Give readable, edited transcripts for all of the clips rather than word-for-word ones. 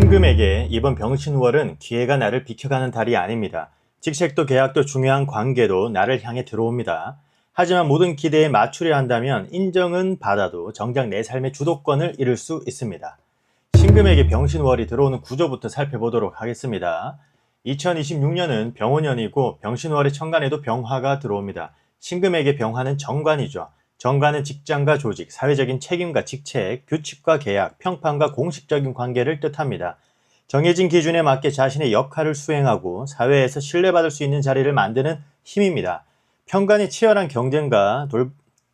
신금에게 이번 병신월은 기회가 나를 비켜가는 달이 아닙니다. 직책도 계약도 중요한 관계도 나를 향해 들어옵니다. 하지만 모든 기대에 맞추려 한다면 인정은 받아도 정작 내 삶의 주도권을 잃을 수 있습니다. 신금에게 병신월이 들어오는 구조부터 살펴보도록 하겠습니다. 2026년은 병원년이고 병신월의 천간에도 병화가 들어옵니다. 신금에게 병화는 정관이죠. 정관은 직장과 조직, 사회적인 책임과 직책, 규칙과 계약, 평판과 공식적인 관계를 뜻합니다. 정해진 기준에 맞게 자신의 역할을 수행하고 사회에서 신뢰받을 수 있는 자리를 만드는 힘입니다. 평간이 치열한 경쟁과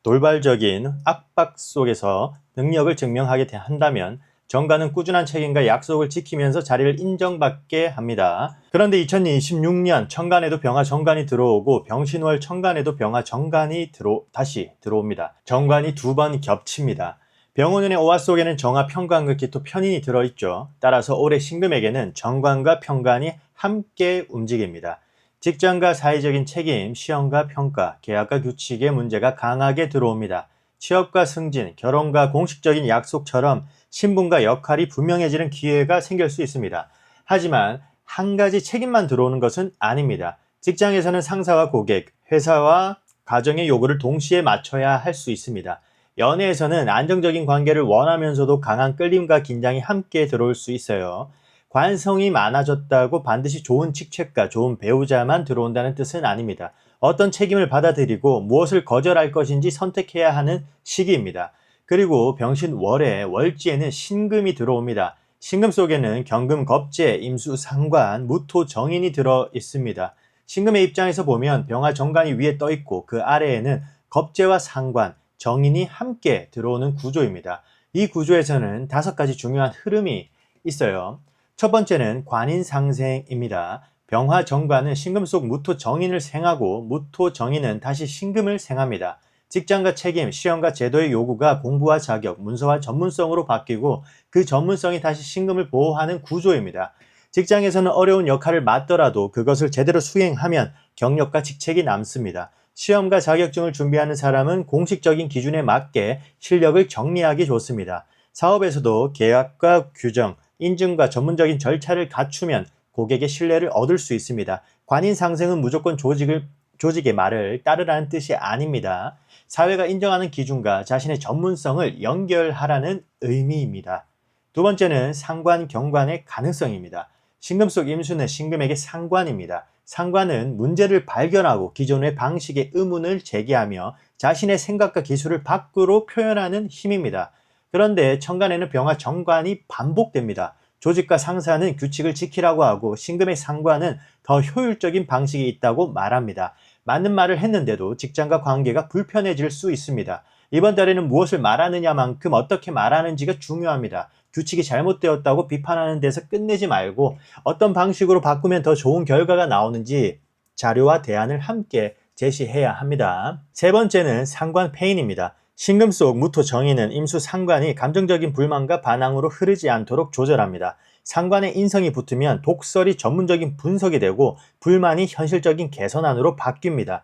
돌발적인 압박 속에서 능력을 증명하게 한다면 정관은 꾸준한 책임과 약속을 지키면서 자리를 인정받게 합니다. 그런데 2026년 천간에도 병화 정관이 들어오고 병신월 천간에도 병화 정관이 다시 들어옵니다. 정관이 두 번 겹칩니다. 병원운의 오화 속에는 정화, 편관과 기토, 편인이 들어있죠. 따라서 올해 신금에게는 정관과 편관이 함께 움직입니다. 직장과 사회적인 책임, 시험과 평가, 계약과 규칙의 문제가 강하게 들어옵니다. 취업과 승진, 결혼과 공식적인 약속처럼 신분과 역할이 분명해지는 기회가 생길 수 있습니다. 하지만 한 가지 책임만 들어오는 것은 아닙니다. 직장에서는 상사와 고객, 회사와 가정의 요구를 동시에 맞춰야 할 수 있습니다. 연애에서는 안정적인 관계를 원하면서도 강한 끌림과 긴장이 함께 들어올 수 있어요. 관성이 많아졌다고 반드시 좋은 직책과 좋은 배우자만 들어온다는 뜻은 아닙니다. 어떤 책임을 받아들이고 무엇을 거절할 것인지 선택해야 하는 시기입니다. 그리고 병신월의 월지에는 신금이 들어옵니다. 신금 속에는 경금, 겁재, 임수, 상관, 무토, 정인이 들어 있습니다. 신금의 입장에서 보면 병화 정관이 위에 떠 있고 그 아래에는 겁재와 상관, 정인이 함께 들어오는 구조입니다. 이 구조에서는 5가지 중요한 흐름이 있어요. 첫 번째는 관인상생입니다. 병화 정관은 신금 속 무토 정인을 생하고 무토 정인은 다시 신금을 생합니다. 직장과 책임, 시험과 제도의 요구가 공부와 자격, 문서와 전문성으로 바뀌고 그 전문성이 다시 신금을 보호하는 구조입니다. 직장에서는 어려운 역할을 맡더라도 그것을 제대로 수행하면 경력과 직책이 남습니다. 시험과 자격증을 준비하는 사람은 공식적인 기준에 맞게 실력을 정리하기 좋습니다. 사업에서도 계약과 규정, 인증과 전문적인 절차를 갖추면 고객의 신뢰를 얻을 수 있습니다. 관인 상생은 무조건 조직의 말을 따르라는 뜻이 아닙니다. 사회가 인정하는 기준과 자신의 전문성을 연결하라는 의미입니다. 두 번째는 상관, 경관의 가능성입니다. 신금 속 임수는 신금에게 상관입니다. 상관은 문제를 발견하고 기존의 방식의 의문을 제기하며 자신의 생각과 기술을 밖으로 표현하는 힘입니다. 그런데 천간에는 병화 정관이 반복됩니다. 조직과 상사는 규칙을 지키라고 하고 신금의 상관은 더 효율적인 방식이 있다고 말합니다. 맞는 말을 했는데도 직장과 관계가 불편해질 수 있습니다. 이번 달에는 무엇을 말하느냐만큼 어떻게 말하는지가 중요합니다. 규칙이 잘못되었다고 비판하는 데서 끝내지 말고 어떤 방식으로 바꾸면 더 좋은 결과가 나오는지 자료와 대안을 함께 제시해야 합니다. 세 번째는 상관 패인입니다. 신금 속 무토 정인은 임수 상관이 감정적인 불만과 반항으로 흐르지 않도록 조절합니다. 상관에 인성이 붙으면 독설이 전문적인 분석이 되고 불만이 현실적인 개선안으로 바뀝니다.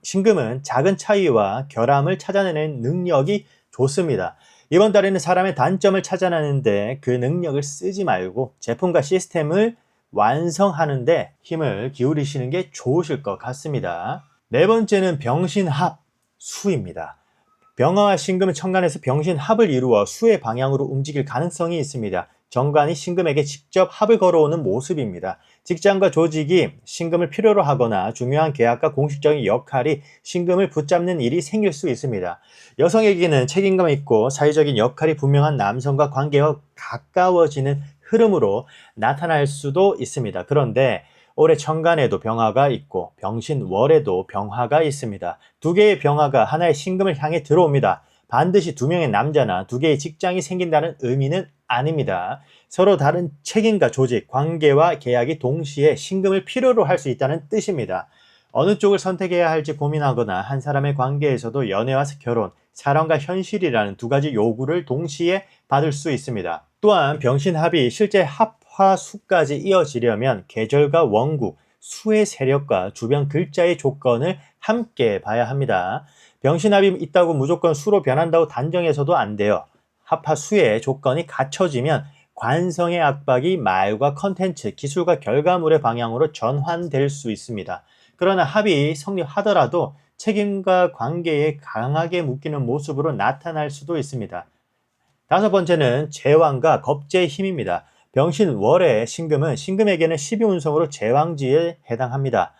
신금은 작은 차이와 결함을 찾아내는 능력이 좋습니다. 이번 달에는 사람의 단점을 찾아내는데 그 능력을 쓰지 말고 제품과 시스템을 완성하는데 힘을 기울이시는 게 좋으실 것 같습니다. 네 번째는 병신합, 수입니다. 병화와 신금은 천간에서 병신합을 이루어 수의 방향으로 움직일 가능성이 있습니다. 정관이 신금에게 직접 합을 걸어오는 모습입니다. 직장과 조직이 신금을 필요로 하거나 중요한 계약과 공식적인 역할이 신금을 붙잡는 일이 생길 수 있습니다. 여성에게는 책임감 있고 사회적인 역할이 분명한 남성과 관계가 가까워지는 흐름으로 나타날 수도 있습니다. 그런데 올해 천간에도 병화가 있고 병신월에도 병화가 있습니다. 두 개의 병화가 하나의 신금을 향해 들어옵니다. 반드시 2명의 남자나 2개의 직장이 생긴다는 의미는 아닙니다. 서로 다른 책임과 조직, 관계와 계약이 동시에 신금을 필요로 할 수 있다는 뜻입니다. 어느 쪽을 선택해야 할지 고민하거나 한 사람의 관계에서도 연애와 결혼, 사랑과 현실이라는 2가지 요구를 동시에 받을 수 있습니다. 또한 병신합이 실제 합화수까지 이어지려면 계절과 원국, 수의 세력과 주변 글자의 조건을 함께 봐야 합니다. 병신합이 있다고 무조건 수로 변한다고 단정해서도 안 돼요. 합화수의 조건이 갖춰지면 관성의 압박이 말과 컨텐츠, 기술과 결과물의 방향으로 전환될 수 있습니다. 그러나 합이 성립하더라도 책임과 관계에 강하게 묶이는 모습으로 나타날 수도 있습니다. 다섯 번째는 제왕과 겁제의 힘입니다. 병신월의 신금은 신금에게는 12운성으로 제왕지에 해당합니다.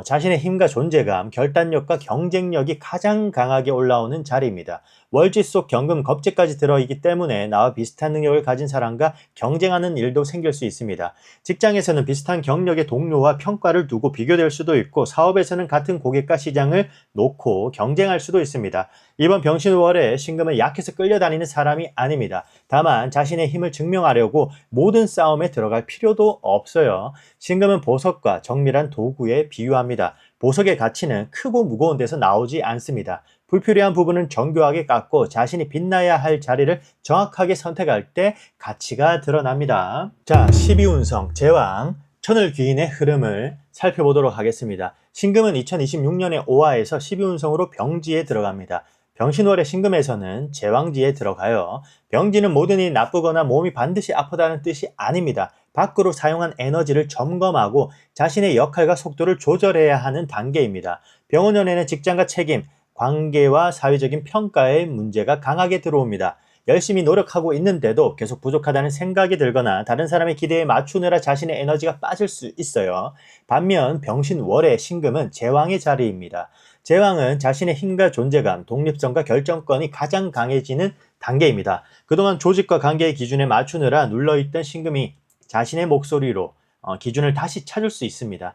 자신의 힘과 존재감, 결단력과 경쟁력이 가장 강하게 올라오는 자리입니다. 월지 속 경금 겁재까지 들어있기 때문에 나와 비슷한 능력을 가진 사람과 경쟁하는 일도 생길 수 있습니다. 직장에서는 비슷한 경력의 동료와 평가를 두고 비교될 수도 있고, 사업에서는 같은 고객과 시장을 놓고 경쟁할 수도 있습니다. 이번 병신월의 신금은 약해서 끌려다니는 사람이 아닙니다. 다만 자신의 힘을 증명하려고 모든 싸움에 들어갈 필요도 없어요. 신금은 보석과 정밀한 도구에 비유합니다. 보석의 가치는 크고 무거운 데서 나오지 않습니다. 불필요한 부분은 정교하게 깎고 자신이 빛나야 할 자리를 정확하게 선택할 때 가치가 드러납니다. 자, 12운성 제왕 천을귀인의 흐름을 살펴보도록 하겠습니다. 신금은 2026년에 오화에서 12운성으로 병지에 들어갑니다. 병신월의 신금에서는 제왕지에 들어가요. 병지는 모든 일이 나쁘거나 몸이 반드시 아프다는 뜻이 아닙니다. 밖으로 사용한 에너지를 점검하고 자신의 역할과 속도를 조절해야 하는 단계입니다. 병원연에는 직장과 책임, 관계와 사회적인 평가의 문제가 강하게 들어옵니다. 열심히 노력하고 있는데도 계속 부족하다는 생각이 들거나 다른 사람의 기대에 맞추느라 자신의 에너지가 빠질 수 있어요. 반면 병신월의 신금은 제왕의 자리입니다. 제왕은 자신의 힘과 존재감, 독립성과 결정권이 가장 강해지는 단계입니다. 그동안 조직과 관계의 기준에 맞추느라 눌러있던 신금이 자신의 목소리로 기준을 다시 찾을 수 있습니다.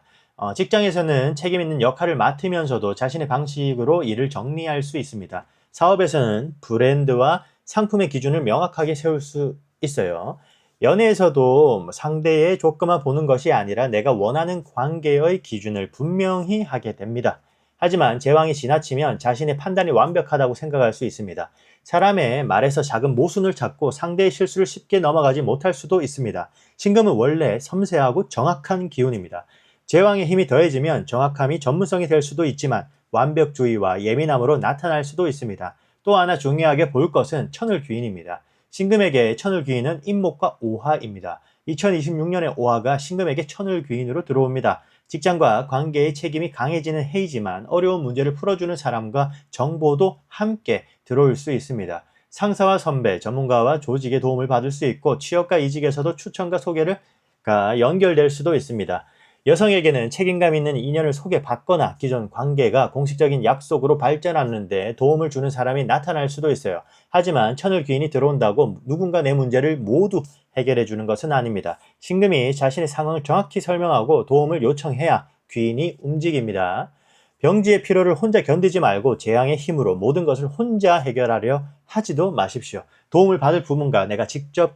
직장에서는 책임 있는 역할을 맡으면서도 자신의 방식으로 일을 정리할 수 있습니다. 사업에서는 브랜드와 상품의 기준을 명확하게 세울 수 있어요. 연애에서도 상대의 조건만 보는 것이 아니라 내가 원하는 관계의 기준을 분명히 하게 됩니다. 하지만 제왕이 지나치면 자신의 판단이 완벽하다고 생각할 수 있습니다. 사람의 말에서 작은 모순을 찾고 상대의 실수를 쉽게 넘어가지 못할 수도 있습니다. 신금은 원래 섬세하고 정확한 기운입니다. 제왕의 힘이 더해지면 정확함이 전문성이 될 수도 있지만 완벽주의와 예민함으로 나타날 수도 있습니다. 또 하나 중요하게 볼 것은 천을귀인입니다. 신금에게 천을귀인은 임목과 오화입니다. 2026년의 오화가 신금에게 천을귀인으로 들어옵니다. 직장과 관계의 책임이 강해지는 해이지만 어려운 문제를 풀어주는 사람과 정보도 함께 들어올 수 있습니다. 상사와 선배, 전문가와 조직의 도움을 받을 수 있고 취업과 이직에서도 추천과 소개가 연결될 수도 있습니다. 여성에게는 책임감 있는 인연을 소개받거나 기존 관계가 공식적인 약속으로 발전하는 데 도움을 주는 사람이 나타날 수도 있어요. 하지만 천을귀인이 들어온다고 누군가 내 문제를 모두 해결해 주는 것은 아닙니다. 신금이 자신의 상황을 정확히 설명하고 도움을 요청해야 귀인이 움직입니다. 병지의 피로를 혼자 견디지 말고 재앙의 힘으로 모든 것을 혼자 해결하려 하지도 마십시오. 도움을 받을 부분과 내가 직접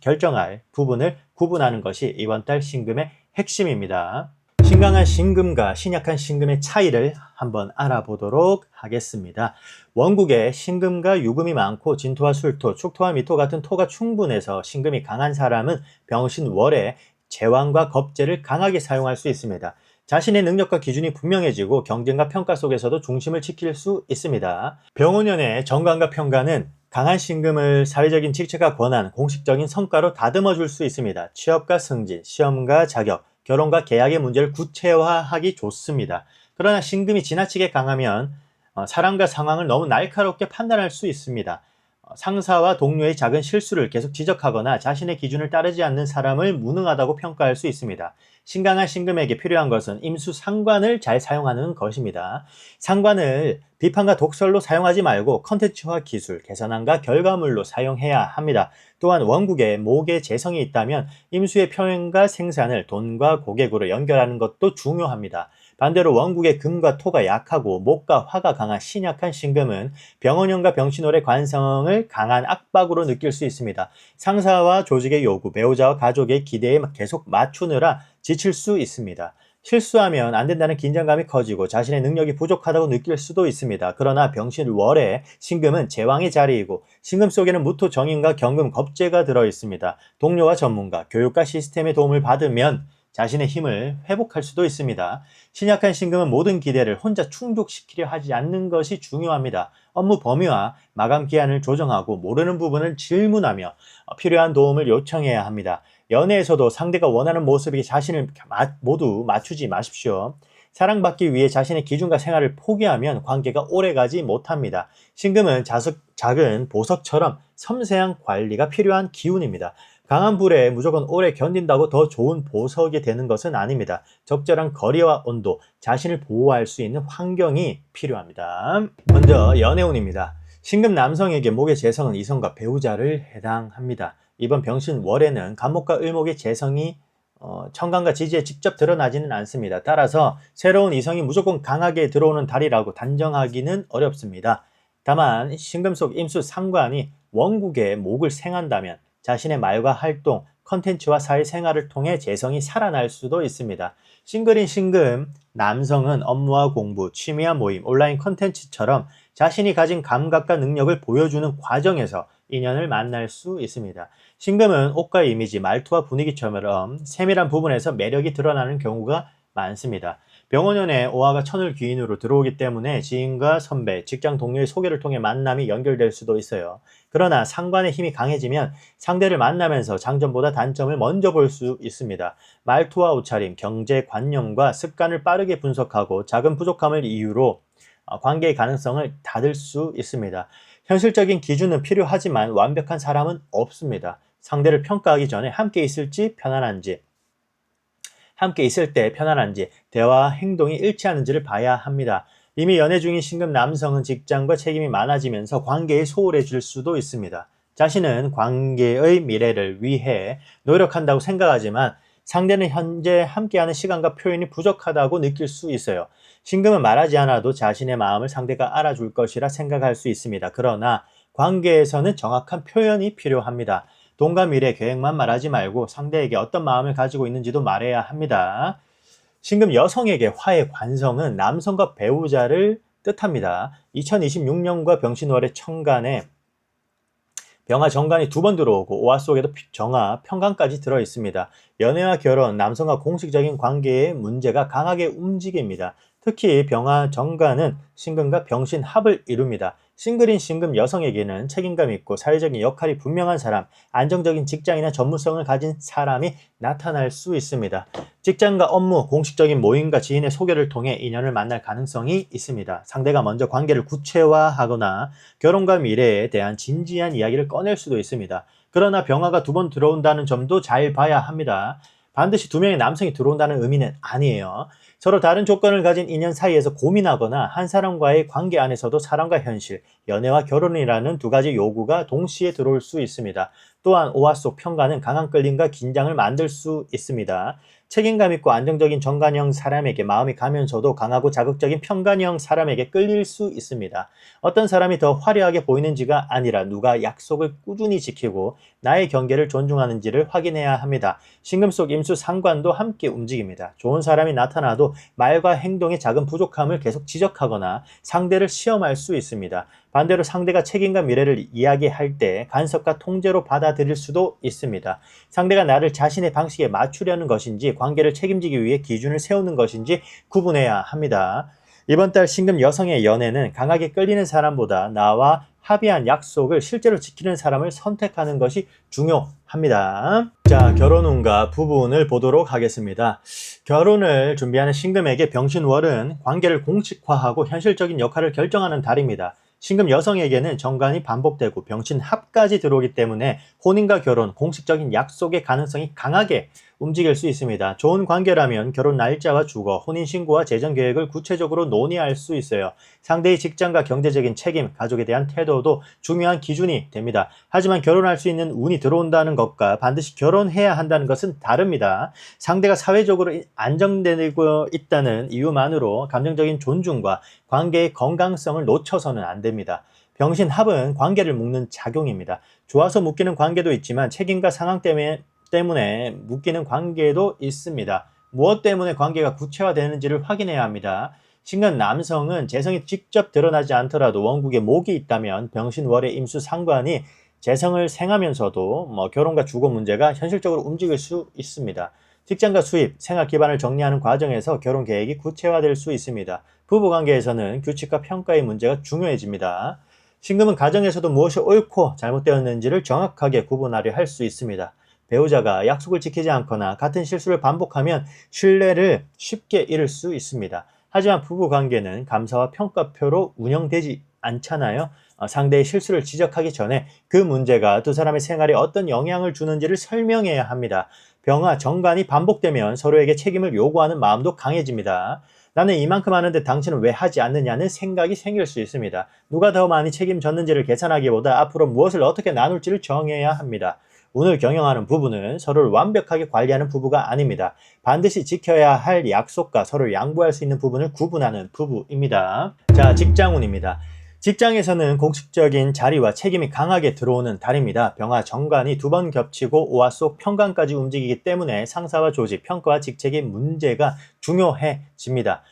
결정할 부분을 구분하는 것이 이번 달 신금의 핵심입니다. 신강한 신금과 신약한 신금의 차이를 한번 알아보도록 하겠습니다. 원국에 신금과 유금이 많고 진토와 술토, 축토와 미토 같은 토가 충분해서 신금이 강한 사람은 병신월에 제왕과 겁재를 강하게 사용할 수 있습니다. 자신의 능력과 기준이 분명해지고 경쟁과 평가 속에서도 중심을 지킬 수 있습니다. 병원연의 정관과 평가는 강한 신금을 사회적인 직책과 권한, 공식적인 성과로 다듬어 줄 수 있습니다. 취업과 승진, 시험과 자격, 결혼과 계약의 문제를 구체화하기 좋습니다. 그러나 신금이 지나치게 강하면 사람과 상황을 너무 날카롭게 판단할 수 있습니다. 상사와 동료의 작은 실수를 계속 지적하거나 자신의 기준을 따르지 않는 사람을 무능하다고 평가할 수 있습니다. 신강한 신금에게 필요한 것은 임수상관을 잘 사용하는 것입니다. 상관을 비판과 독설로 사용하지 말고 컨텐츠와 기술, 개선안과 결과물로 사용해야 합니다. 또한 원국에 목의 재성이 있다면 임수의 평행과 생산을 돈과 고객으로 연결하는 것도 중요합니다. 반대로 원국의 금과 토가 약하고 목과 화가 강한 신약한 신금은 병원형과 병신월의 관성을 강한 압박으로 느낄 수 있습니다. 상사와 조직의 요구, 배우자와 가족의 기대에 계속 맞추느라 지칠 수 있습니다. 실수하면 안 된다는 긴장감이 커지고 자신의 능력이 부족하다고 느낄 수도 있습니다. 그러나 병신월의 신금은 제왕의 자리이고 신금 속에는 무토 정인과 경금 겁재가 들어있습니다. 동료와 전문가, 교육과 시스템의 도움을 받으면 자신의 힘을 회복할 수도 있습니다. 신약한 신금은 모든 기대를 혼자 충족시키려 하지 않는 것이 중요합니다. 업무 범위와 마감 기한을 조정하고 모르는 부분을 질문하며 필요한 도움을 요청해야 합니다. 연애에서도 상대가 원하는 모습에 자신을 모두 맞추지 마십시오. 사랑받기 위해 자신의 기준과 생활을 포기하면 관계가 오래가지 못합니다. 신금은 작은 보석처럼 섬세한 관리가 필요한 기운입니다. 강한 불에 무조건 오래 견딘다고 더 좋은 보석이 되는 것은 아닙니다. 적절한 거리와 온도, 자신을 보호할 수 있는 환경이 필요합니다. 먼저 연애운입니다. 신금 남성에게 목의 재성은 이성과 배우자를 해당합니다. 이번 병신월에는 간목과 을목의 재성이 청간과 지지에 직접 드러나지는 않습니다. 따라서 새로운 이성이 무조건 강하게 들어오는 달이라고 단정하기는 어렵습니다. 다만 신금 속 임수 상관이 원국의 목을 생한다면 자신의 말과 활동, 컨텐츠와 사회생활을 통해 재성이 살아날 수도 있습니다. 싱글인 신금 남성은 업무와 공부, 취미와 모임, 온라인 컨텐츠처럼 자신이 가진 감각과 능력을 보여주는 과정에서 인연을 만날 수 있습니다. 신금은 옷과 이미지, 말투와 분위기처럼 세밀한 부분에서 매력이 드러나는 경우가 많습니다. 병원연에 오화가 천을 귀인으로 들어오기 때문에 지인과 선배, 직장 동료의 소개를 통해 만남이 연결될 수도 있어요. 그러나 상관의 힘이 강해지면 상대를 만나면서 장점보다 단점을 먼저 볼 수 있습니다. 말투와 옷차림, 경제관념과 습관을 빠르게 분석하고 작은 부족함을 이유로 관계의 가능성을 닫을 수 있습니다. 현실적인 기준은 필요하지만 완벽한 사람은 없습니다. 상대를 평가하기 전에 함께 있을 때 편안한지, 대화와 행동이 일치하는지를 봐야 합니다. 이미 연애 중인 신금 남성은 직장과 책임이 많아지면서 관계에 소홀해질 수도 있습니다. 자신은 관계의 미래를 위해 노력한다고 생각하지만 상대는 현재 함께하는 시간과 표현이 부족하다고 느낄 수 있어요. 신금은 말하지 않아도 자신의 마음을 상대가 알아줄 것이라 생각할 수 있습니다. 그러나 관계에서는 정확한 표현이 필요합니다. 돈과 미래 계획만 말하지 말고 상대에게 어떤 마음을 가지고 있는지도 말해야 합니다. 신금 여성에게 화의 관성은 남성과 배우자를 뜻합니다. 2026년과 병신월의 천간에 병화 정관이 2번 들어오고 오화 속에도 정화, 편관까지 들어 있습니다. 연애와 결혼, 남성과 공식적인 관계의 문제가 강하게 움직입니다. 특히 병화 정관은 신금과 병신 합을 이룹니다. 싱글인 신금 여성에게는 책임감 있고 사회적인 역할이 분명한 사람, 안정적인 직장이나 전문성을 가진 사람이 나타날 수 있습니다. 직장과 업무, 공식적인 모임과 지인의 소개를 통해 인연을 만날 가능성이 있습니다. 상대가 먼저 관계를 구체화하거나 결혼과 미래에 대한 진지한 이야기를 꺼낼 수도 있습니다. 그러나 병화가 2번 들어온다는 점도 잘 봐야 합니다. 반드시 2명의 남성이 들어온다는 의미는 아니에요. 서로 다른 조건을 가진 인연 사이에서 고민하거나 한 사람과의 관계 안에서도 사랑과 현실, 연애와 결혼이라는 2가지 요구가 동시에 들어올 수 있습니다. 또한 오화 속 편관은 강한 끌림과 긴장을 만들 수 있습니다. 책임감 있고 안정적인 정관형 사람에게 마음이 가면서도 강하고 자극적인 편관형 사람에게 끌릴 수 있습니다. 어떤 사람이 더 화려하게 보이는지가 아니라 누가 약속을 꾸준히 지키고 나의 경계를 존중하는지를 확인해야 합니다. 신금 속 임수 상관도 함께 움직입니다. 좋은 사람이 나타나도 말과 행동의 작은 부족함을 계속 지적하거나 상대를 시험할 수 있습니다. 반대로 상대가 책임과 미래를 이야기할 때 간섭과 통제로 받아들일 수도 있습니다. 상대가 나를 자신의 방식에 맞추려는 것인지 관계를 책임지기 위해 기준을 세우는 것인지 구분해야 합니다. 이번 달 신금 여성의 연애는 강하게 끌리는 사람보다 나와 합의한 약속을 실제로 지키는 사람을 선택하는 것이 중요합니다. 자, 결혼운과 부분을 보도록 하겠습니다. 결혼을 준비하는 신금에게 병신월은 관계를 공식화하고 현실적인 역할을 결정하는 달입니다. 신금 여성에게는 정관이 반복되고 병신 합까지 들어오기 때문에 혼인과 결혼, 공식적인 약속의 가능성이 강하게 움직일 수 있습니다. 좋은 관계라면 결혼 날짜와 주거, 혼인신고와 재정 계획을 구체적으로 논의할 수 있어요. 상대의 직장과 경제적인 책임, 가족에 대한 태도도 중요한 기준이 됩니다. 하지만 결혼할 수 있는 운이 들어온다는 것과 반드시 결혼해야 한다는 것은 다릅니다. 상대가 사회적으로 안정되고 있다는 이유만으로 감정적인 존중과 관계의 건강성을 놓쳐서는 안 됩니다. 병신합은 관계를 묶는 작용입니다. 좋아서 묶이는 관계도 있지만 책임과 상황 때문에 묶이는 관계도 있습니다. 무엇 때문에 관계가 구체화되는지를 확인해야 합니다. 신금 남성은 재성이 직접 드러나지 않더라도 원국에 목이 있다면 병신월의 임수 상관이 재성을 생하면서도 결혼과 주거 문제가 현실적으로 움직일 수 있습니다. 직장과 수입, 생활 기반을 정리하는 과정에서 결혼 계획이 구체화될 수 있습니다. 부부관계에서는 규칙과 평가의 문제가 중요해집니다. 신금은 가정에서도 무엇이 옳고 잘못되었는지를 정확하게 구분하려 할 수 있습니다. 배우자가 약속을 지키지 않거나 같은 실수를 반복하면 신뢰를 쉽게 잃을 수 있습니다. 하지만 부부관계는 감사와 평가표로 운영되지 않잖아요. 상대의 실수를 지적하기 전에 그 문제가 두 사람의 생활에 어떤 영향을 주는지를 설명해야 합니다. 병화 정관이 반복되면 서로에게 책임을 요구하는 마음도 강해집니다. 나는 이만큼 하는데 당신은 왜 하지 않느냐는 생각이 생길 수 있습니다. 누가 더 많이 책임졌는지를 계산하기보다 앞으로 무엇을 어떻게 나눌지를 정해야 합니다. 운을 경영하는 부부는 서로를 완벽하게 관리하는 부부가 아닙니다. 반드시 지켜야 할 약속과 서로를 양보할 수 있는 부분을 구분하는 부부입니다. 자, 직장운입니다. 직장에서는 공식적인 자리와 책임이 강하게 들어오는 달입니다. 병화 정관이 두 번 겹치고 오화 속 편관까지 움직이기 때문에 상사와 조직, 평가와 직책의 문제가 중요해집니다.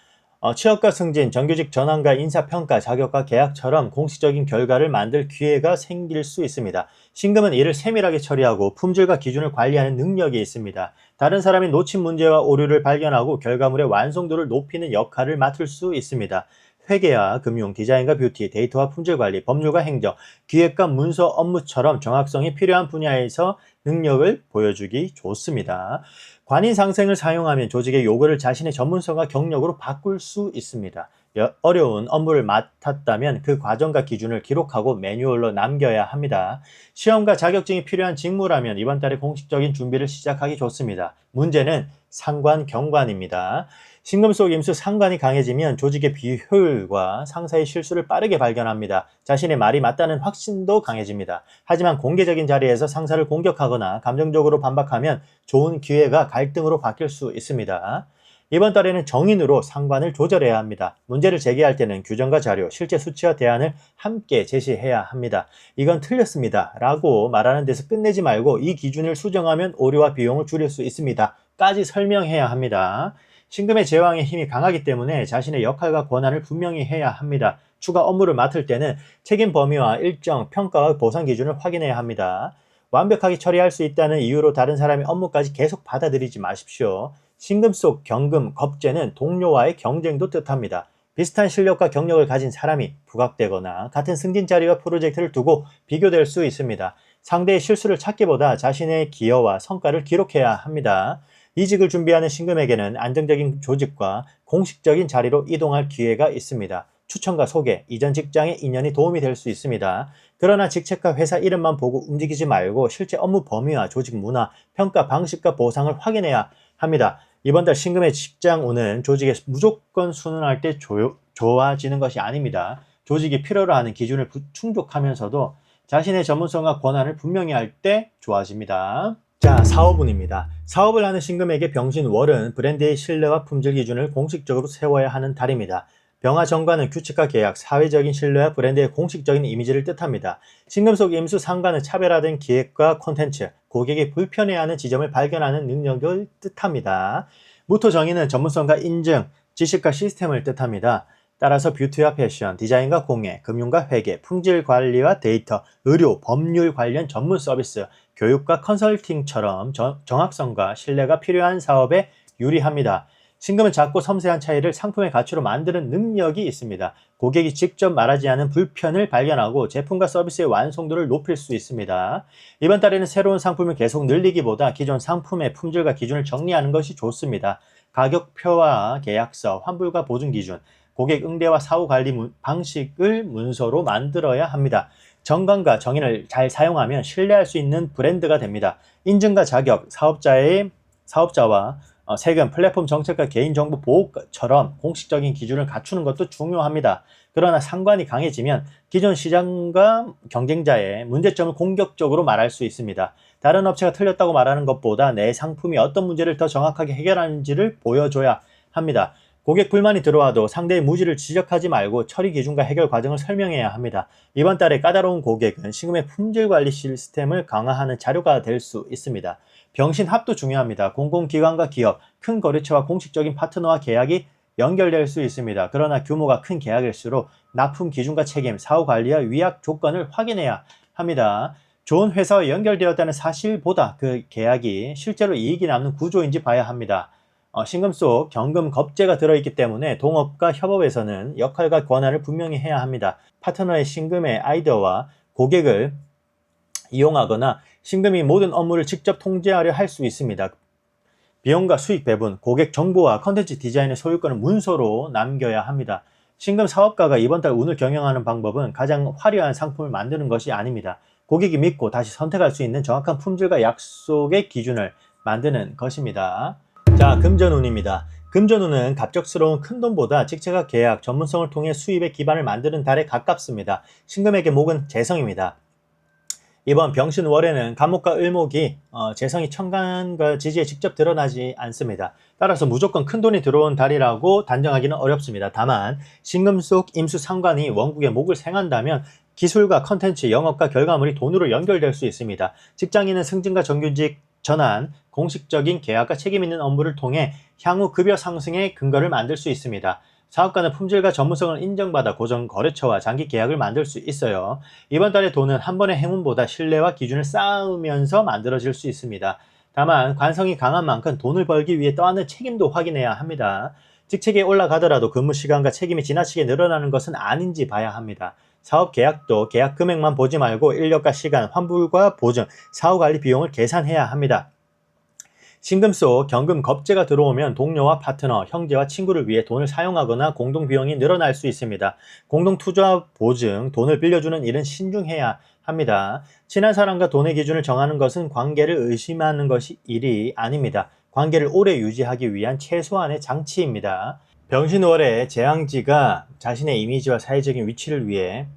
취업과 승진, 정규직 전환과 인사평가, 자격과 계약처럼 공식적인 결과를 만들 기회가 생길 수 있습니다. 신금은 이를 세밀하게 처리하고 품질과 기준을 관리하는 능력이 있습니다. 다른 사람이 놓친 문제와 오류를 발견하고 결과물의 완성도를 높이는 역할을 맡을 수 있습니다. 회계와 금융, 디자인과 뷰티, 데이터와 품질 관리, 법률과 행정, 기획과 문서 업무처럼 정확성이 필요한 분야에서 능력을 보여주기 좋습니다. 관인 상생을 사용하면 조직의 요구를 자신의 전문성과 경력으로 바꿀 수 있습니다. 어려운 업무를 맡았다면 그 과정과 기준을 기록하고 매뉴얼로 남겨야 합니다. 시험과 자격증이 필요한 직무라면 이번 달에 공식적인 준비를 시작하기 좋습니다. 문제는 상관, 경관입니다. 신금 속 임수 상관이 강해지면 조직의 비효율과 상사의 실수를 빠르게 발견합니다. 자신의 말이 맞다는 확신도 강해집니다. 하지만 공개적인 자리에서 상사를 공격하거나 감정적으로 반박하면 좋은 기회가 갈등으로 바뀔 수 있습니다. 이번 달에는 정인으로 상관을 조절해야 합니다. 문제를 제기할 때는 규정과 자료, 실제 수치와 대안을 함께 제시해야 합니다. 이건 틀렸습니다. 라고 말하는 데서 끝내지 말고 이 기준을 수정하면 오류와 비용을 줄일 수 있습니다. 까지 설명해야 합니다. 신금의 제왕의 힘이 강하기 때문에 자신의 역할과 권한을 분명히 해야 합니다. 추가 업무를 맡을 때는 책임 범위와 일정, 평가와 보상 기준을 확인해야 합니다. 완벽하게 처리할 수 있다는 이유로 다른 사람의 업무까지 계속 받아들이지 마십시오. 신금 속 경금, 겁재는 동료와의 경쟁도 뜻합니다. 비슷한 실력과 경력을 가진 사람이 부각되거나 같은 승진 자리와 프로젝트를 두고 비교될 수 있습니다. 상대의 실수를 찾기보다 자신의 기여와 성과를 기록해야 합니다. 이직을 준비하는 신금에게는 안정적인 조직과 공식적인 자리로 이동할 기회가 있습니다. 추천과 소개, 이전 직장의 인연이 도움이 될 수 있습니다. 그러나 직책과 회사 이름만 보고 움직이지 말고 실제 업무 범위와 조직 문화, 평가 방식과 보상을 확인해야 합니다. 이번 달 신금의 직장운은 조직에 무조건 순응할 때 좋아지는 것이 아닙니다. 조직이 필요로 하는 기준을 충족하면서도 자신의 전문성과 권한을 분명히 할 때 좋아집니다. 자, 사업운입니다. 사업을 하는 신금에게 병신월은 브랜드의 신뢰와 품질 기준을 공식적으로 세워야 하는 달입니다. 병화 정관은 규칙과 계약, 사회적인 신뢰와 브랜드의 공식적인 이미지를 뜻합니다. 신금 속 임수 상관은 차별화된 기획과 콘텐츠, 고객이 불편해하는 지점을 발견하는 능력을 뜻합니다. 무토 정의는 전문성과 인증, 지식과 시스템을 뜻합니다. 따라서 뷰티와 패션, 디자인과 공예, 금융과 회계, 품질 관리와 데이터, 의료, 법률 관련 전문 서비스, 교육과 컨설팅처럼 정확성과 신뢰가 필요한 사업에 유리합니다. 신금은 작고 섬세한 차이를 상품의 가치로 만드는 능력이 있습니다. 고객이 직접 말하지 않은 불편을 발견하고 제품과 서비스의 완성도를 높일 수 있습니다. 이번 달에는 새로운 상품을 계속 늘리기보다 기존 상품의 품질과 기준을 정리하는 것이 좋습니다. 가격표와 계약서, 환불과 보증 기준, 고객 응대와 사후 관리 방식을 문서로 만들어야 합니다. 정관과 정인을 잘 사용하면 신뢰할 수 있는 브랜드가 됩니다. 인증과 자격, 사업자와 세금, 플랫폼 정책과 개인정보 보호처럼 공식적인 기준을 갖추는 것도 중요합니다. 그러나 상관이 강해지면 기존 시장과 경쟁자의 문제점을 공격적으로 말할 수 있습니다. 다른 업체가 틀렸다고 말하는 것보다 내 상품이 어떤 문제를 더 정확하게 해결하는지를 보여줘야 합니다. 고객 불만이 들어와도 상대의 무지를 지적하지 말고 처리 기준과 해결 과정을 설명해야 합니다. 이번 달에 까다로운 고객은 신금의 품질 관리 시스템을 강화하는 자료가 될 수 있습니다. 병신합도 중요합니다. 공공기관과 기업, 큰 거래처와 공식적인 파트너와 계약이 연결될 수 있습니다. 그러나 규모가 큰 계약일수록 납품 기준과 책임, 사후 관리와 위약 조건을 확인해야 합니다. 좋은 회사와 연결되었다는 사실보다 그 계약이 실제로 이익이 남는 구조인지 봐야 합니다. 신금 속 경금 겁재가 들어있기 때문에 동업과 협업에서는 역할과 권한을 분명히 해야 합니다. 파트너의 신금의 아이디어와 고객을 이용하거나 신금이 모든 업무를 직접 통제하려 할 수 있습니다. 비용과 수익 배분, 고객 정보와 컨텐츠 디자인의 소유권은 문서로 남겨야 합니다. 신금 사업가가 이번 달 운을 경영하는 방법은 가장 화려한 상품을 만드는 것이 아닙니다. 고객이 믿고 다시 선택할 수 있는 정확한 품질과 약속의 기준을 만드는 것입니다. 자, 금전운입니다. 금전운은 갑작스러운 큰돈보다 직책과 계약, 전문성을 통해 수입의 기반을 만드는 달에 가깝습니다. 신금에게 목은 재성입니다. 이번 병신월에는 간목과 을목이 재성이 천간과 지지에 직접 드러나지 않습니다. 따라서 무조건 큰돈이 들어온 달이라고 단정하기는 어렵습니다. 다만 신금 속 임수 상관이 원국의 목을 생한다면 기술과 컨텐츠, 영업과 결과물이 돈으로 연결될 수 있습니다. 직장인은 승진과 정규직 전환, 공식적인 계약과 책임 있는 업무를 통해 향후 급여 상승의 근거를 만들 수 있습니다. 사업가는 품질과 전문성을 인정받아 고정 거래처와 장기 계약을 만들 수 있어요. 이번 달의 돈은 한 번의 행운보다 신뢰와 기준을 쌓으면서 만들어질 수 있습니다. 다만 관성이 강한 만큼 돈을 벌기 위해 떠안는 책임도 확인해야 합니다. 직책에 올라가더라도 근무 시간과 책임이 지나치게 늘어나는 것은 아닌지 봐야 합니다. 사업 계약도 계약 금액만 보지 말고 인력과 시간, 환불과 보증, 사후관리 비용을 계산해야 합니다. 신금 속 경금 겁재가 들어오면 동료와 파트너, 형제와 친구를 위해 돈을 사용하거나 공동비용이 늘어날 수 있습니다. 공동투자 보증, 돈을 빌려주는 일은 신중해야 합니다. 친한 사람과 돈의 기준을 정하는 것은 관계를 의심하는 것이 일이 아닙니다. 관계를 오래 유지하기 위한 최소한의 장치입니다. 병신월의 재앙지가 자신의 이미지와 사회적인 위치를 위해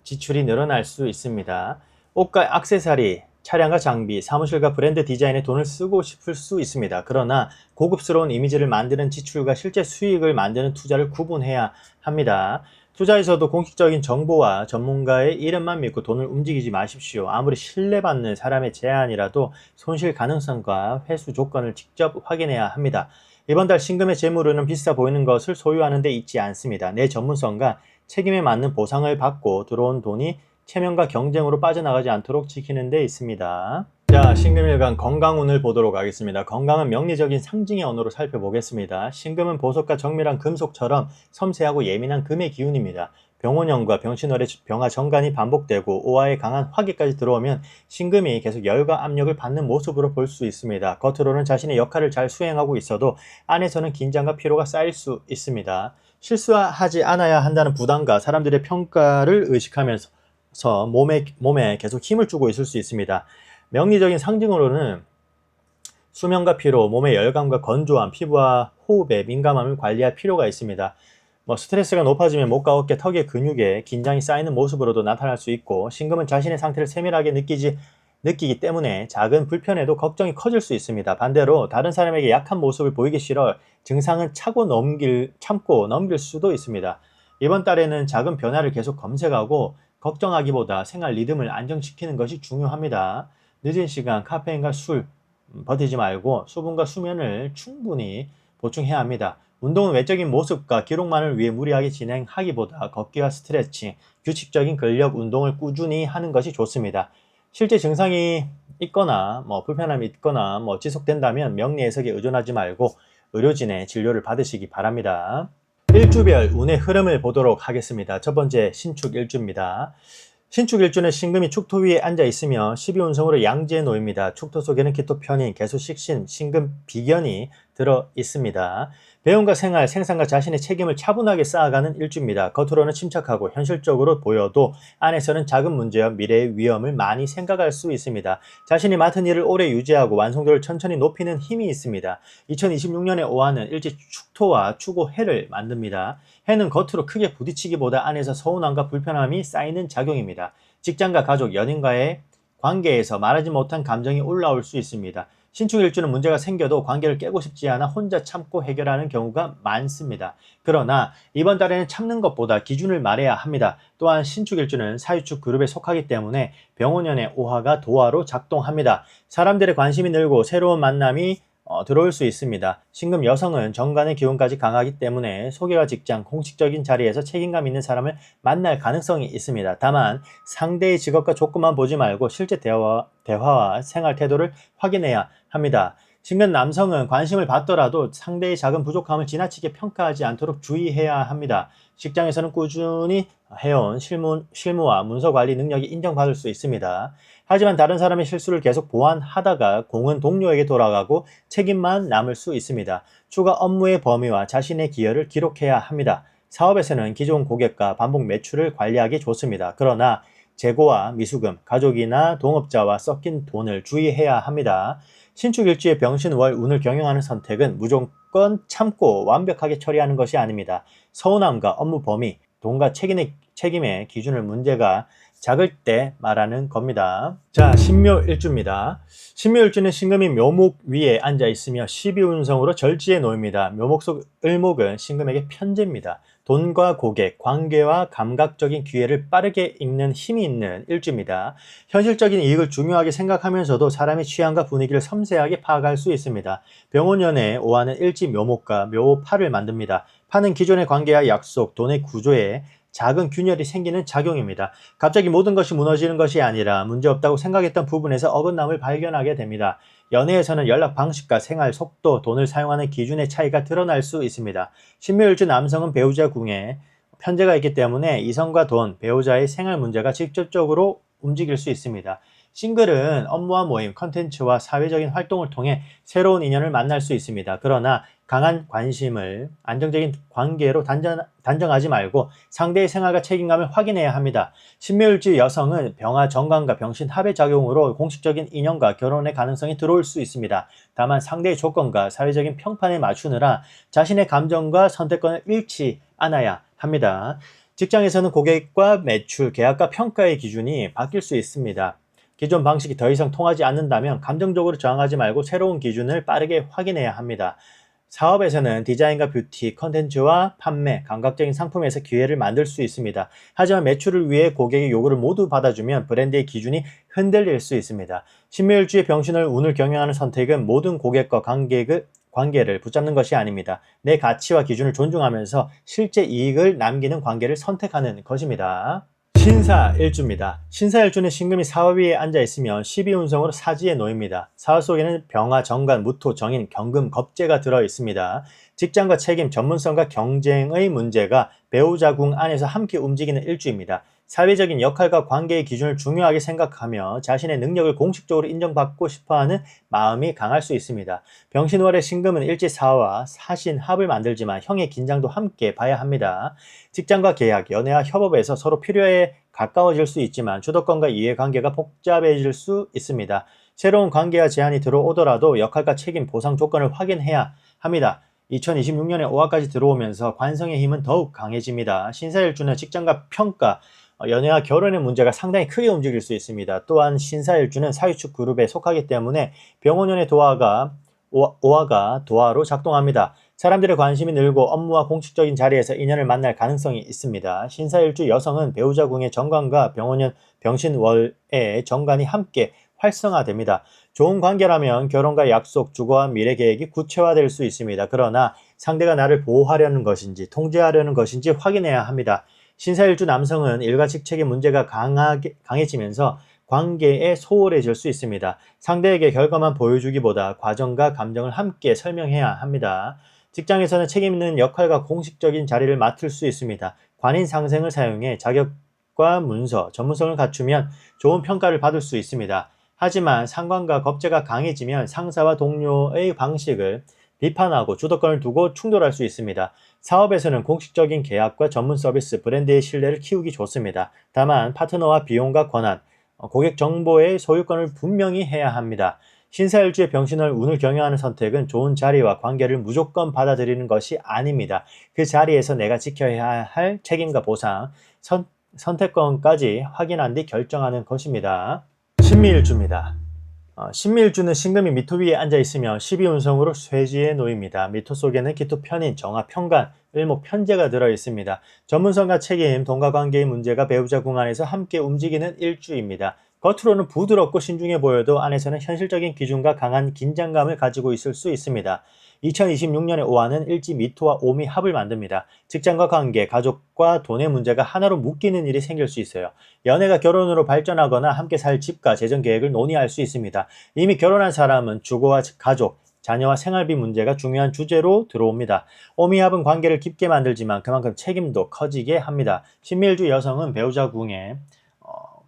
지출이 늘어날 수 있습니다. 옷과 액세서리, 차량과 장비, 사무실과 브랜드 디자인에 돈을 쓰고 싶을 수 있습니다. 그러나 고급스러운 이미지를 만드는 지출과 실제 수익을 만드는 투자를 구분해야 합니다. 투자에서도 공식적인 정보와 전문가의 이름만 믿고 돈을 움직이지 마십시오. 아무리 신뢰받는 사람의 제안이라도 손실 가능성과 회수 조건을 직접 확인해야 합니다. 이번 달 신금의 재물은 비싸 보이는 것을 소유하는 데 있지 않습니다. 내 전문성과 책임에 맞는 보상을 받고 들어온 돈이 체면과 경쟁으로 빠져나가지 않도록 지키는 데 있습니다. 자, 신금일간 건강운을 보도록 하겠습니다. 건강은 명리적인 상징의 언어로 살펴보겠습니다. 신금은 보석과 정밀한 금속처럼 섬세하고 예민한 금의 기운입니다. 병원형과 병신월의 병화 정관이 반복되고 오화의 강한 화기까지 들어오면 신금이 계속 열과 압력을 받는 모습으로 볼 수 있습니다. 겉으로는 자신의 역할을 잘 수행하고 있어도 안에서는 긴장과 피로가 쌓일 수 있습니다. 실수하지 않아야 한다는 부담과 사람들의 평가를 의식하면서 몸에 계속 힘을 주고 있을 수 있습니다. 명리적인 상징으로는 수면과 피로, 몸의 열감과 건조함, 피부와 호흡에 민감함을 관리할 필요가 있습니다. 스트레스가 높아지면 목과 어깨, 턱의 근육에 긴장이 쌓이는 모습으로도 나타날 수 있고, 신금은 자신의 상태를 세밀하게 느끼기 때문에 작은 불편에도 걱정이 커질 수 있습니다. 반대로 다른 사람에게 약한 모습을 보이기 싫어 증상은 참고 넘길 수도 있습니다. 이번 달에는 작은 변화를 계속 검색하고 걱정하기보다 생활 리듬을 안정시키는 것이 중요합니다. 늦은 시간 카페인과 술 버티지 말고 수분과 수면을 충분히 보충해야 합니다. 운동은 외적인 모습과 기록만을 위해 무리하게 진행하기보다 걷기와 스트레칭, 규칙적인 근력 운동을 꾸준히 하는 것이 좋습니다. 실제 증상이 있거나 불편함이 있거나 지속된다면 명리 해석에 의존하지 말고 의료진의 진료를 받으시기 바랍니다. 일주별 운의 흐름을 보도록 하겠습니다. 첫 번째 신축 일주입니다. 신축 일주는 신금이 축토 위에 앉아 있으며 12운성으로 양지에 놓입니다. 축토 속에는 기토 편인, 개수 식신, 신금 비견이 들어 있습니다. 배움과 생활, 생산과 자신의 책임을 차분하게 쌓아가는 일주입니다. 겉으로는 침착하고 현실적으로 보여도 안에서는 작은 문제와 미래의 위험을 많이 생각할 수 있습니다. 자신이 맡은 일을 오래 유지하고 완성도를 천천히 높이는 힘이 있습니다. 2026년의 오화는 일제 축토와 추고 해를 만듭니다. 해는 겉으로 크게 부딪히기보다 안에서 서운함과 불편함이 쌓이는 작용입니다. 직장과 가족, 연인과의 관계에서 말하지 못한 감정이 올라올 수 있습니다. 신축일주는 문제가 생겨도 관계를 깨고 싶지 않아 혼자 참고 해결하는 경우가 많습니다. 그러나 이번 달에는 참는 것보다 기준을 말해야 합니다. 또한 신축일주는 사유축 그룹에 속하기 때문에 병원연의 오화가 도화로 작동합니다. 사람들의 관심이 늘고 새로운 만남이 들어올 수 있습니다. 신금 여성은 정관의 기운까지 강하기 때문에 소개와 직장, 공식적인 자리에서 책임감 있는 사람을 만날 가능성이 있습니다. 다만 상대의 직업과 조건만 보지 말고 실제 대화와 생활 태도를 확인해야 합니다. 신금 남성은 관심을 받더라도 상대의 작은 부족함을 지나치게 평가하지 않도록 주의해야 합니다. 직장에서는 꾸준히 해온 실무와 문서 관리 능력이 인정받을 수 있습니다. 하지만 다른 사람의 실수를 계속 보완하다가 공은 동료에게 돌아가고 책임만 남을 수 있습니다. 추가 업무의 범위와 자신의 기여를 기록해야 합니다. 사업에서는 기존 고객과 반복 매출을 관리하기 좋습니다. 그러나 재고와 미수금, 가족이나 동업자와 섞인 돈을 주의해야 합니다. 신축일주의 병신월 운을 경영하는 선택은 무조건 참고 완벽하게 처리하는 것이 아닙니다. 서운함과 업무 범위, 돈과 책임의 기준을 문제가 작을 때 말하는 겁니다. 자, 신묘일주입니다. 신묘일주는 신금이 묘목 위에 앉아 있으며 12운성으로 절지에 놓입니다. 묘목 속 을목은 신금에게 편재입니다. 돈과 고객, 관계와 감각적인 기회를 빠르게 읽는 힘이 있는 일주입니다. 현실적인 이익을 중요하게 생각하면서도 사람의 취향과 분위기를 섬세하게 파악할 수 있습니다. 병원연의 오화는 일지 묘목과 묘파를 만듭니다. 파는 기존의 관계와 약속, 돈의 구조에 작은 균열이 생기는 작용입니다. 갑자기 모든 것이 무너지는 것이 아니라 문제없다고 생각했던 부분에서 어긋남을 발견하게 됩니다. 연애에서는 연락 방식과 생활 속도, 돈을 사용하는 기준의 차이가 드러날 수 있습니다. 신묘일주 남성은 배우자 궁에 편재가 있기 때문에 이성과 돈, 배우자의 생활 문제가 직접적으로 움직일 수 있습니다. 싱글은 업무와 모임, 컨텐츠와 사회적인 활동을 통해 새로운 인연을 만날 수 있습니다. 그러나 강한 관심을 안정적인 관계로 단정하지 말고 상대의 생활과 책임감을 확인해야 합니다. 신묘일주 여성은 병화 정관과 병신 합의 작용으로 공식적인 인연과 결혼의 가능성이 들어올 수 있습니다. 다만 상대의 조건과 사회적인 평판에 맞추느라 자신의 감정과 선택권을 잃지 않아야 합니다. 직장에서는 고객과 매출, 계약과 평가의 기준이 바뀔 수 있습니다. 기존 방식이 더 이상 통하지 않는다면 감정적으로 저항하지 말고 새로운 기준을 빠르게 확인해야 합니다. 사업에서는 디자인과 뷰티, 컨텐츠와 판매, 감각적인 상품에서 기회를 만들 수 있습니다. 하지만 매출을 위해 고객의 요구를 모두 받아주면 브랜드의 기준이 흔들릴 수 있습니다. 신묘일주의 병신을 운을 경영하는 선택은 모든 고객과 관계를 붙잡는 것이 아닙니다. 내 가치와 기준을 존중하면서 실제 이익을 남기는 관계를 선택하는 것입니다. 신사일주입니다. 신사일주는 신금이 사화 위에 앉아있으면 12운성으로 사지에 놓입니다. 사화 속에는 병화, 정관, 무토, 정인, 경금, 겁재가 들어있습니다. 직장과 책임, 전문성과 경쟁의 문제가 배우자 궁 안에서 함께 움직이는 일주입니다. 사회적인 역할과 관계의 기준을 중요하게 생각하며 자신의 능력을 공식적으로 인정받고 싶어하는 마음이 강할 수 있습니다. 병신월의 신금은 일지사와 사신 합을 만들지만 형의 긴장도 함께 봐야 합니다. 직장과 계약, 연애와 협업에서 서로 필요에 가까워질 수 있지만 주도권과 이해관계가 복잡해질 수 있습니다. 새로운 관계와 제한이 들어오더라도 역할과 책임, 보상 조건을 확인해야 합니다. 2026년에 5화까지 들어오면서 관성의 힘은 더욱 강해집니다. 신사일주는 직장과 평가, 연애와 결혼의 문제가 상당히 크게 움직일 수 있습니다. 또한 신사일주는 사유축 그룹에 속하기 때문에 병원연의 오화가 도화로 작동합니다. 사람들의 관심이 늘고 업무와 공식적인 자리에서 인연을 만날 가능성이 있습니다. 신사일주 여성은 배우자 궁의 정관과 병원연 병신월의 정관이 함께 활성화됩니다. 좋은 관계라면 결혼과 약속, 주거와 미래 계획이 구체화될 수 있습니다. 그러나 상대가 나를 보호하려는 것인지 통제하려는 것인지 확인해야 합니다. 신사일주 남성은 일가 직책의 문제가 강해지면서 관계에 소홀해질 수 있습니다. 상대에게 결과만 보여주기보다 과정과 감정을 함께 설명해야 합니다. 직장에서는 책임 있는 역할과 공식적인 자리를 맡을 수 있습니다. 관인 상생을 사용해 자격과 문서, 전문성을 갖추면 좋은 평가를 받을 수 있습니다. 하지만 상관과 겁재가 강해지면 상사와 동료의 방식을 비판하고 주도권을 두고 충돌할 수 있습니다. 사업에서는 공식적인 계약과 전문 서비스, 브랜드의 신뢰를 키우기 좋습니다. 다만 파트너와 비용과 권한, 고객 정보의 소유권을 분명히 해야 합니다. 신사일주의 병신월 운을 경영하는 선택은 좋은 자리와 관계를 무조건 받아들이는 것이 아닙니다. 그 자리에서 내가 지켜야 할 책임과 보상, 선택권까지 확인한 뒤 결정하는 것입니다. 신미일주입니다. 신미일주는 신금이 미토 위에 앉아있으며 12운성으로 쇠지에 놓입니다. 미토 속에는 기토 편인, 정화 편관, 을목 편재가 들어있습니다. 전문성과 책임, 돈과 관계의 문제가 배우자 궁 안에서 함께 움직이는 일주입니다. 겉으로는 부드럽고 신중해 보여도 안에서는 현실적인 기준과 강한 긴장감을 가지고 있을 수 있습니다. 2026년에 오화는 일지 미토와 오미 합을 만듭니다. 직장과 관계, 가족과 돈의 문제가 하나로 묶이는 일이 생길 수 있어요. 연애가 결혼으로 발전하거나 함께 살 집과 재정 계획을 논의할 수 있습니다. 이미 결혼한 사람은 주거와 가족, 자녀와 생활비 문제가 중요한 주제로 들어옵니다. 오미합은 관계를 깊게 만들지만 그만큼 책임도 커지게 합니다. 신밀주 여성은 배우자 궁에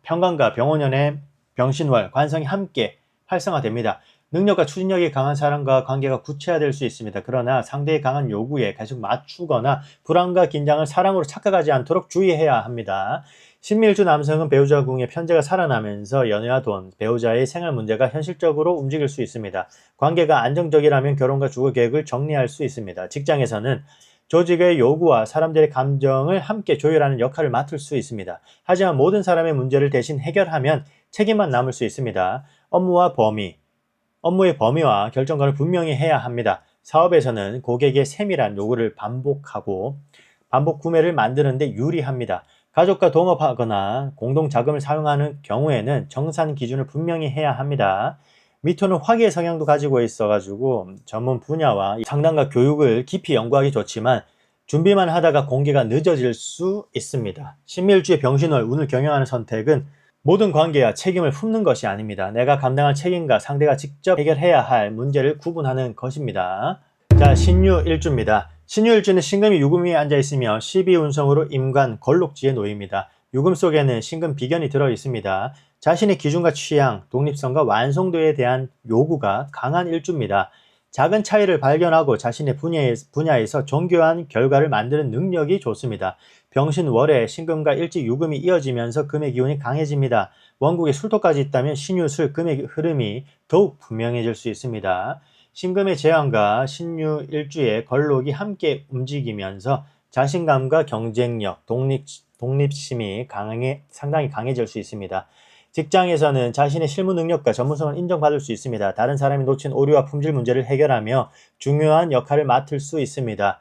평관과 병원연의 병신월, 관성이 함께 활성화됩니다. 능력과 추진력이 강한 사람과 관계가 구체화될 수 있습니다. 그러나 상대의 강한 요구에 계속 맞추거나 불안과 긴장을 사랑으로 착각하지 않도록 주의해야 합니다. 신밀주 남성은 배우자 궁의 편제가 살아나면서 연애와 돈, 배우자의 생활 문제가 현실적으로 움직일 수 있습니다. 관계가 안정적이라면 결혼과 주거 계획을 정리할 수 있습니다. 직장에서는 조직의 요구와 사람들의 감정을 함께 조율하는 역할을 맡을 수 있습니다. 하지만 모든 사람의 문제를 대신 해결하면 책임만 남을 수 있습니다. 업무의 범위와 결정권을 분명히 해야 합니다. 사업에서는 고객의 세밀한 요구를 반복 구매를 만드는 데 유리합니다. 가족과 동업하거나 공동 자금을 사용하는 경우에는 정산 기준을 분명히 해야 합니다. 미토는 화기의 성향도 가지고 있어가지고 전문 분야와 상담과 교육을 깊이 연구하기 좋지만 준비만 하다가 공개가 늦어질 수 있습니다. 신밀주의 병신월, 운을 경영하는 선택은 모든 관계와 책임을 품는 것이 아닙니다. 내가 감당할 책임과 상대가 직접 해결해야 할 문제를 구분하는 것입니다. 자, 신유일주입니다. 신유일주는 신금이 유금 위에 앉아있으며 12운성으로 임관, 걸록지에 놓입니다. 유금 속에는 신금 비견이 들어있습니다. 자신의 기준과 취향, 독립성과 완성도에 대한 요구가 강한 일주입니다. 작은 차이를 발견하고 자신의 분야에서 정교한 결과를 만드는 능력이 좋습니다. 병신월에 신금과 일지 유금이 이어지면서 금의 기운이 강해집니다. 원국에 술토까지 있다면 신유술, 금의 흐름이 더욱 분명해질 수 있습니다. 신금의 제왕과 신유일주의 걸록이 함께 움직이면서 자신감과 경쟁력, 독립심이 상당히 강해질 수 있습니다. 직장에서는 자신의 실무 능력과 전문성을 인정받을 수 있습니다. 다른 사람이 놓친 오류와 품질 문제를 해결하며 중요한 역할을 맡을 수 있습니다.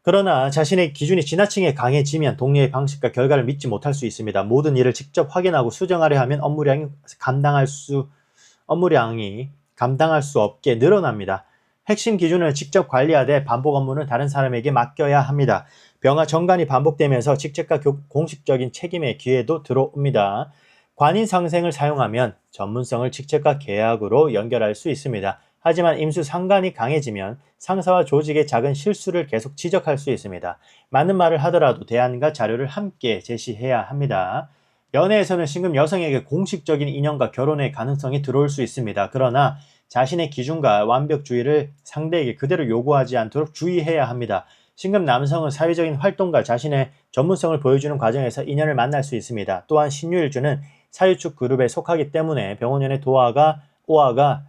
그러나 자신의 기준이 지나치게 강해지면 동료의 방식과 결과를 믿지 못할 수 있습니다. 모든 일을 직접 확인하고 수정하려 하면 업무량이 감당할 수 없게 늘어납니다. 핵심 기준을 직접 관리하되 반복 업무는 다른 사람에게 맡겨야 합니다. 병화 정관이 반복되면서 직책과 공식적인 책임의 기회도 들어옵니다. 관인 상생을 사용하면 전문성을 직책과 계약으로 연결할 수 있습니다. 하지만 임수 상관이 강해지면 상사와 조직의 작은 실수를 계속 지적할 수 있습니다. 맞는 말을 하더라도 대안과 자료를 함께 제시해야 합니다. 연애에서는 신금 여성에게 공식적인 인연과 결혼의 가능성이 들어올 수 있습니다. 그러나 자신의 기준과 완벽주의를 상대에게 그대로 요구하지 않도록 주의해야 합니다. 신금 남성은 사회적인 활동과 자신의 전문성을 보여주는 과정에서 인연을 만날 수 있습니다. 또한 신유일주는 사유축 그룹에 속하기 때문에 병원연의 오화가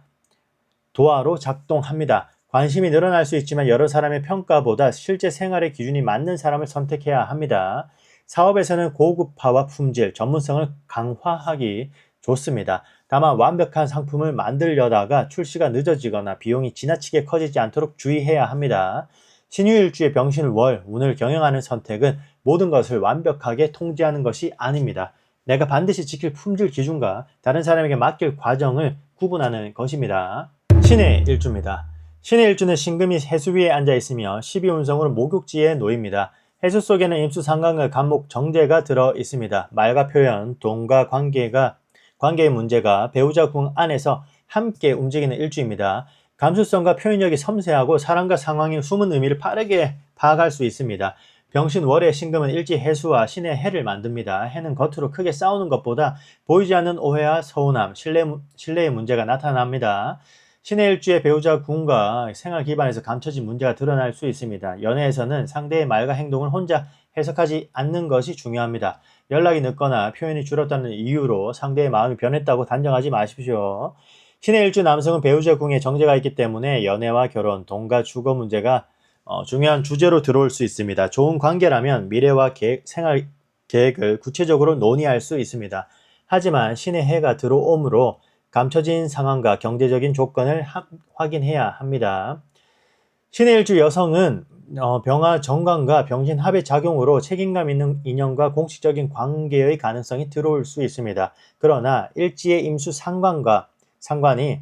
도화로 작동합니다. 관심이 늘어날 수 있지만 여러 사람의 평가보다 실제 생활의 기준이 맞는 사람을 선택해야 합니다. 사업에서는 고급화와 품질, 전문성을 강화하기 좋습니다. 다만 완벽한 상품을 만들려다가 출시가 늦어지거나 비용이 지나치게 커지지 않도록 주의해야 합니다. 신유일주의 병신월, 운을 경영하는 선택은 모든 것을 완벽하게 통제하는 것이 아닙니다. 내가 반드시 지킬 품질 기준과 다른 사람에게 맡길 과정을 구분하는 것입니다. 신의 일주입니다. 신의 일주는 신금이 해수 위에 앉아있으며 12운성으로 목욕지에 놓입니다. 해수 속에는 임수 상관과 간목 정제가 들어 있습니다. 말과 표현, 돈과 관계의 문제가 배우자 궁 안에서 함께 움직이는 일주입니다. 감수성과 표현력이 섬세하고 사람과 상황의 숨은 의미를 빠르게 파악할 수 있습니다. 병신월의 신금은 일지 해수와 신의 해를 만듭니다. 해는 겉으로 크게 싸우는 것보다 보이지 않는 오해와 서운함, 신뢰의 문제가 나타납니다. 신의 일주의 배우자 궁과 생활 기반에서 감춰진 문제가 드러날 수 있습니다. 연애에서는 상대의 말과 행동을 혼자 해석하지 않는 것이 중요합니다. 연락이 늦거나 표현이 줄었다는 이유로 상대의 마음이 변했다고 단정하지 마십시오. 신의 일주 남성은 배우자 궁에 정제가 있기 때문에 연애와 결혼, 돈과 주거 문제가 중요한 주제로 들어올 수 있습니다. 좋은 관계라면 미래와 생활 계획을 구체적으로 논의할 수 있습니다. 하지만 신의 해가 들어오므로 감춰진 상황과 경제적인 조건을 확인해야 합니다. 신의 일주 여성은 병화 정관과 병신 합의 작용으로 책임감 있는 인연과 공식적인 관계의 가능성이 들어올 수 있습니다. 그러나 일지의 임수 상관이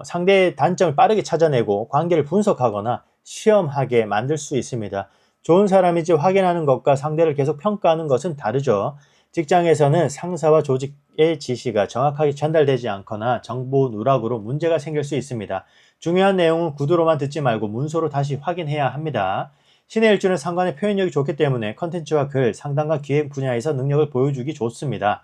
상대의 단점을 빠르게 찾아내고 관계를 분석하거나 시험하게 만들 수 있습니다. 좋은 사람인지 확인하는 것과 상대를 계속 평가하는 것은 다르죠. 직장에서는 상사와 조직의 지시가 정확하게 전달되지 않거나 정보 누락으로 문제가 생길 수 있습니다. 중요한 내용은 구두로만 듣지 말고 문서로 다시 확인해야 합니다. 신의 일주는 상관의 표현력이 좋기 때문에 컨텐츠와 글, 상담과 기획 분야에서 능력을 보여주기 좋습니다.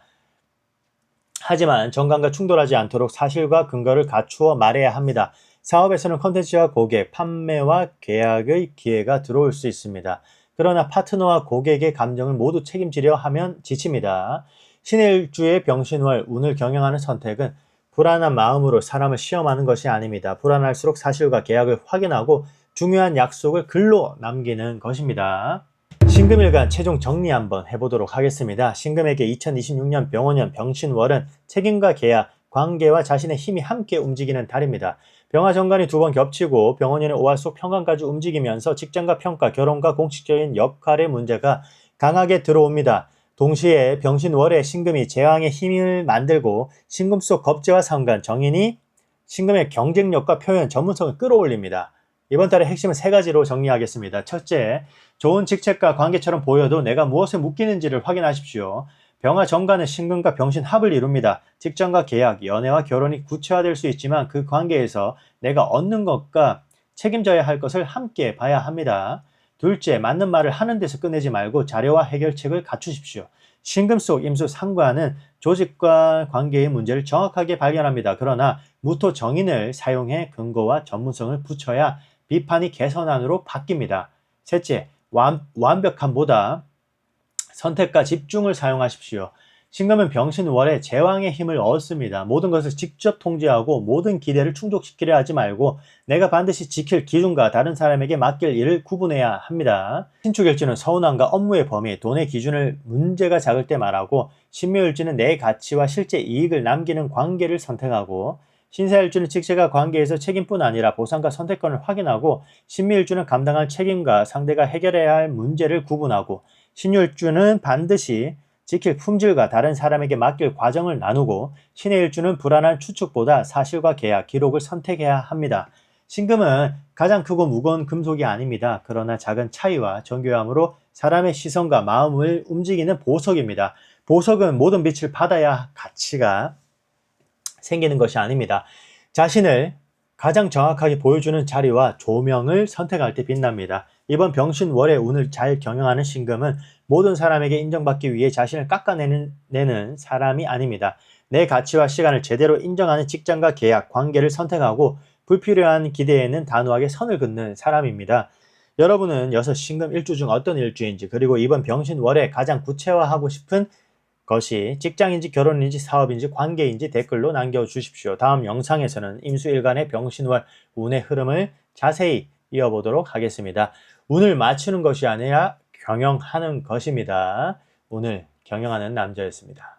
하지만 정관과 충돌하지 않도록 사실과 근거를 갖추어 말해야 합니다. 사업에서는 컨텐츠와 고객, 판매와 계약의 기회가 들어올 수 있습니다. 그러나 파트너와 고객의 감정을 모두 책임지려 하면 지칩니다. 신의 일주의 병신월, 운을 경영하는 선택은 불안한 마음으로 사람을 시험하는 것이 아닙니다. 불안할수록 사실과 계약을 확인하고 중요한 약속을 글로 남기는 것입니다. 신금일간 최종 정리 한번 해보도록 하겠습니다. 신금에게 2026년 병원년 병신월은 책임과 계약, 관계와 자신의 힘이 함께 움직이는 달입니다. 병화정관이 2번 겹치고 병원년의 5화 속 평관까지 움직이면서 직장과 평가, 결혼과 공식적인 역할의 문제가 강하게 들어옵니다. 동시에 병신월에 신금이 제왕의 힘을 만들고 신금 속 겁재와 상관, 정인이 신금의 경쟁력과 표현, 전문성을 끌어올립니다. 이번 달의 핵심은 3가지로 정리하겠습니다. 첫째, 좋은 직책과 관계처럼 보여도 내가 무엇에 묶이는지를 확인하십시오. 병화 정관은 신금과 병신 합을 이룹니다. 직장과 계약, 연애와 결혼이 구체화될 수 있지만 그 관계에서 내가 얻는 것과 책임져야 할 것을 함께 봐야 합니다. 둘째, 맞는 말을 하는 데서 끝내지 말고 자료와 해결책을 갖추십시오. 신금 속 임수 상관은 조직과 관계의 문제를 정확하게 발견합니다. 그러나 무토 정인을 사용해 근거와 전문성을 붙여야 비판이 개선안으로 바뀝니다. 셋째, 완벽함보다 선택과 집중을 사용하십시오. 신금은 병신월에 제왕의 힘을 얻습니다. 모든 것을 직접 통제하고 모든 기대를 충족시키려 하지 말고 내가 반드시 지킬 기준과 다른 사람에게 맡길 일을 구분해야 합니다. 신축일주는 서운함과 업무의 범위, 돈의 기준을 문제가 작을 때 말하고 신묘일주는 내 가치와 실제 이익을 남기는 관계를 선택하고 신사일주는 직책과 관계에서 책임뿐 아니라 보상과 선택권을 확인하고 신미일주는 감당할 책임과 상대가 해결해야 할 문제를 구분하고 신유일주는 반드시 지킬 품질과 다른 사람에게 맡길 과정을 나누고 신의 일주는 불안한 추측보다 사실과 계약, 기록을 선택해야 합니다. 신금은 가장 크고 무거운 금속이 아닙니다. 그러나 작은 차이와 정교함으로 사람의 시선과 마음을 움직이는 보석입니다. 보석은 모든 빛을 받아야 가치가 생기는 것이 아닙니다. 자신을 가장 정확하게 보여주는 자리와 조명을 선택할 때 빛납니다. 이번 병신월의 운을 잘 경영하는 신금은 모든 사람에게 인정받기 위해 자신을 깎아내는 사람이 아닙니다. 내 가치와 시간을 제대로 인정하는 직장과 계약, 관계를 선택하고 불필요한 기대에는 단호하게 선을 긋는 사람입니다. 여러분은 6신금 일주 중 어떤 일주인지, 그리고 이번 병신월에 가장 구체화하고 싶은 것이 직장인지 결혼인지 사업인지 관계인지 댓글로 남겨주십시오. 다음 영상에서는 임수일간의 병신월 운의 흐름을 자세히 이어보도록 하겠습니다. 운을 맞추는 것이 아니라 경영하는 것입니다. 운을 경영하는 남자였습니다.